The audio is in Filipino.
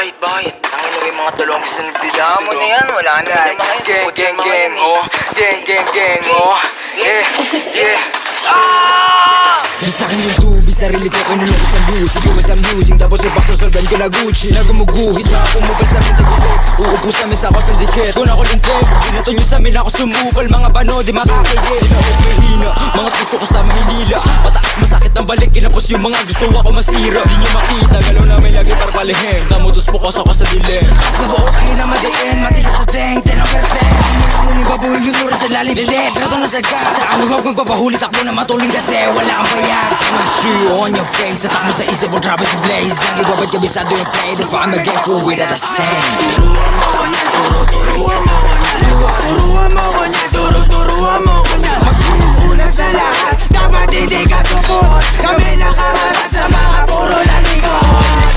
Bakit? Tangin na yung mga tulong gusto nagdidaan mo na yan. Wala na. Geng, oh. Geng, oh. Yeah. Nasakin yung tubig, sarili ko kanina isang music Iwas ang musing, tapos ipak to soldan ko na Gucci Nagumuguhit na ako mobile sa amin tagulog Uupo sa mesa ako sa dikit Kung ako lingkod, binato nyo sa amin ako sumupal Mga bano, di makakigit Di na ako mahina, mga puso ko sa Maynila Pataas masakit ang balik, kinapos yung mga gusto ako masira Di nyo makita, galaw namin lagi para palihin Tamutos bukas ako sa dilim Nabuot ang ina madiin, matigas sa teng, tenang perteng Ngunit babuhin yung lurat sa lalim Lilit, rato na sa gas Sa ano huwag magpapahuli, takbo na matuling kasi wala kang bayad I'm on your face, tatak mo sa isip mo, drop it to blaze Lagi babad ka bisado yung play, don't find me again, cool with the same Turuan mo ko niya, turuan mo ko niya Una sa lahat, dapat hindi ka supot Kami nakaharap sa mga puro laligot